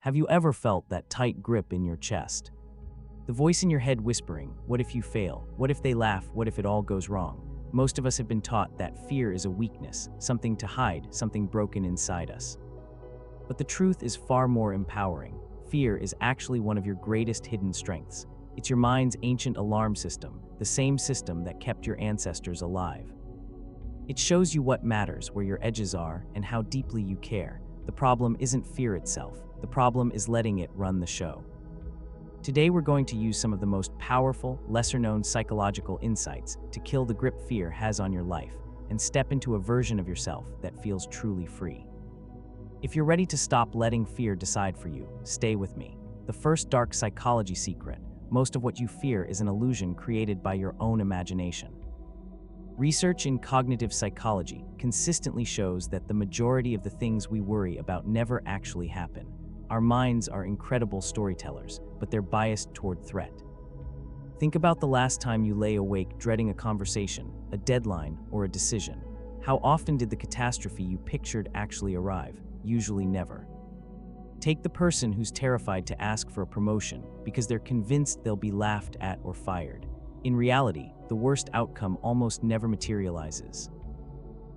Have you ever felt that tight grip in your chest? The voice in your head whispering, what if you fail? What if they laugh? What if it all goes wrong? Most of us have been taught that fear is a weakness, something to hide, something broken inside us. But the truth is far more empowering. Fear is actually one of your greatest hidden strengths. It's your mind's ancient alarm system, the same system that kept your ancestors alive. It shows you what matters, where your edges are, and how deeply you care. The problem isn't fear itself. The problem is letting it run the show. Today we're going to use some of the most powerful, lesser-known psychological insights to kill the grip fear has on your life and step into a version of yourself that feels truly free. If you're ready to stop letting fear decide for you, stay with me. The first dark psychology secret: most of what you fear is an illusion created by your own imagination. Research in cognitive psychology consistently shows that the majority of the things we worry about never actually happen. Our minds are incredible storytellers, but they're biased toward threat. Think about the last time you lay awake dreading a conversation, a deadline, or a decision. How often did the catastrophe you pictured actually arrive? Usually never. Take the person who's terrified to ask for a promotion because they're convinced they'll be laughed at or fired. In reality, the worst outcome almost never materializes.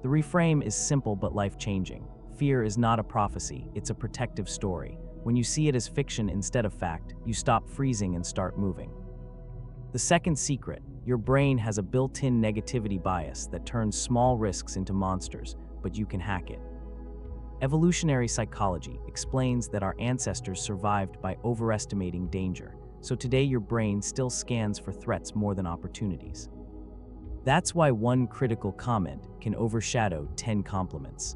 The reframe is simple but life-changing. Fear is not a prophecy, it's a protective story. When you see it as fiction instead of fact, you stop freezing and start moving. The second secret: your brain has a built-in negativity bias that turns small risks into monsters, but you can hack it. Evolutionary psychology explains that our ancestors survived by overestimating danger, so today your brain still scans for threats more than opportunities. That's why one critical comment can overshadow 10 compliments.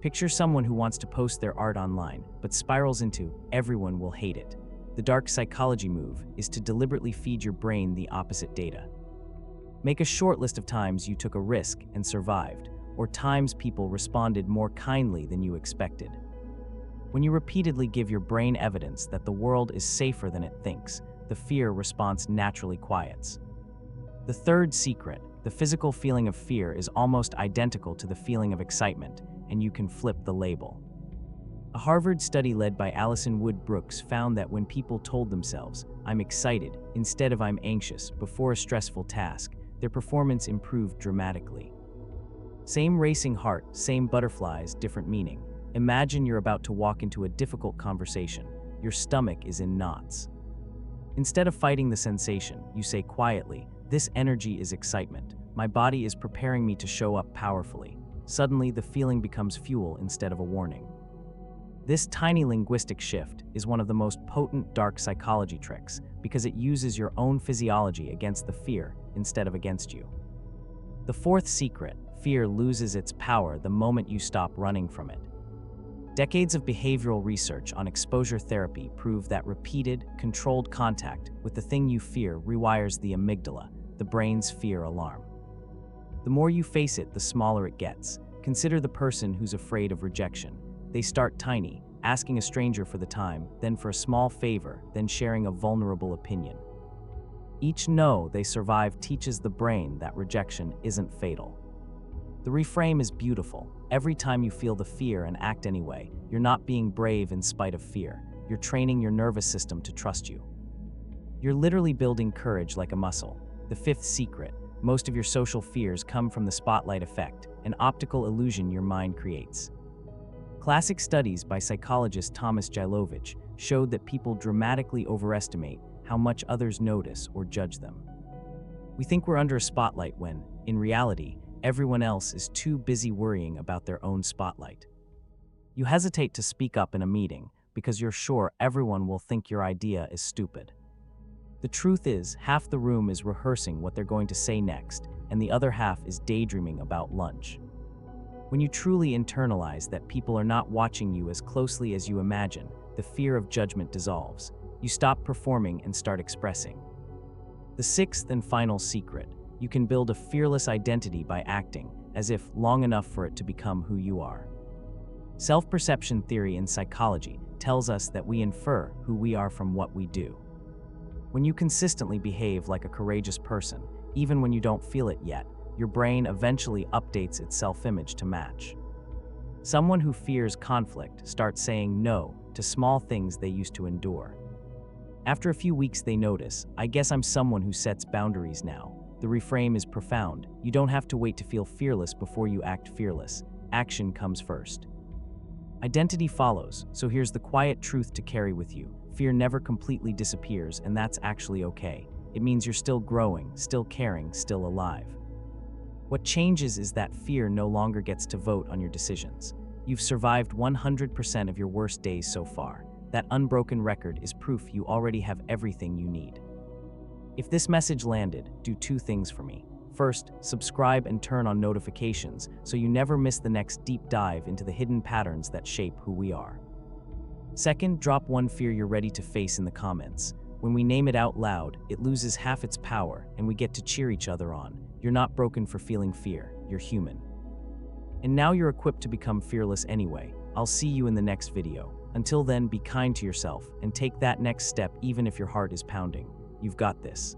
Picture someone who wants to post their art online, but spirals into, everyone will hate it. The dark psychology move is to deliberately feed your brain the opposite data. Make a short list of times you took a risk and survived, or times people responded more kindly than you expected. When you repeatedly give your brain evidence that the world is safer than it thinks, the fear response naturally quiets. The third secret: the physical feeling of fear is almost identical to the feeling of excitement, and you can flip the label. A Harvard study led by Allison Wood Brooks found that when people told themselves, "I'm excited," instead of "I'm anxious," before a stressful task, their performance improved dramatically. Same racing heart, same butterflies, different meaning. Imagine you're about to walk into a difficult conversation. Your stomach is in knots. Instead of fighting the sensation, you say quietly, "This energy is excitement. My body is preparing me to show up powerfully." Suddenly, the feeling becomes fuel instead of a warning. This tiny linguistic shift is one of the most potent dark psychology tricks because it uses your own physiology against the fear instead of against you. The fourth secret: fear loses its power the moment you stop running from it. Decades of behavioral research on exposure therapy prove that repeated, controlled contact with the thing you fear rewires the amygdala, the brain's fear alarm. The more you face it, the smaller it gets. Consider the person who's afraid of rejection. They start tiny, asking a stranger for the time, then for a small favor, then sharing a vulnerable opinion. Each no they survive teaches the brain that rejection isn't fatal. The reframe is beautiful. Every time you feel the fear and act anyway, you're not being brave in spite of fear. You're training your nervous system to trust you. You're literally building courage like a muscle. The fifth secret: most of your social fears come from the spotlight effect, an optical illusion your mind creates. Classic studies by psychologist Thomas Gilovich showed that people dramatically overestimate how much others notice or judge them. We think we're under a spotlight when, in reality, everyone else is too busy worrying about their own spotlight. You hesitate to speak up in a meeting because you're sure everyone will think your idea is stupid. The truth is, half the room is rehearsing what they're going to say next, and the other half is daydreaming about lunch. When you truly internalize that people are not watching you as closely as you imagine, the fear of judgment dissolves. You stop performing and start expressing. The sixth and final secret: you can build a fearless identity by acting as if long enough for it to become who you are. Self-perception theory in psychology tells us that we infer who we are from what we do. When you consistently behave like a courageous person, even when you don't feel it yet, your brain eventually updates its self-image to match. Someone who fears conflict starts saying no to small things they used to endure. After a few weeks, they notice, I guess I'm someone who sets boundaries now. The reframe is profound. You don't have to wait to feel fearless before you act fearless. Action comes first. Identity follows, so here's the quiet truth to carry with you. Fear never completely disappears, and that's actually okay. It means you're still growing, still caring, still alive. What changes is that fear no longer gets to vote on your decisions. You've survived 100% of your worst days so far. That unbroken record is proof you already have everything you need. If this message landed, do two things for me. First, subscribe and turn on notifications so you never miss the next deep dive into the hidden patterns that shape who we are. Second, drop one fear you're ready to face in the comments. When we name it out loud, it loses half its power and we get to cheer each other on. You're not broken for feeling fear, you're human. And now you're equipped to become fearless anyway. I'll see you in the next video. Until then, be kind to yourself and take that next step even if your heart is pounding. You've got this.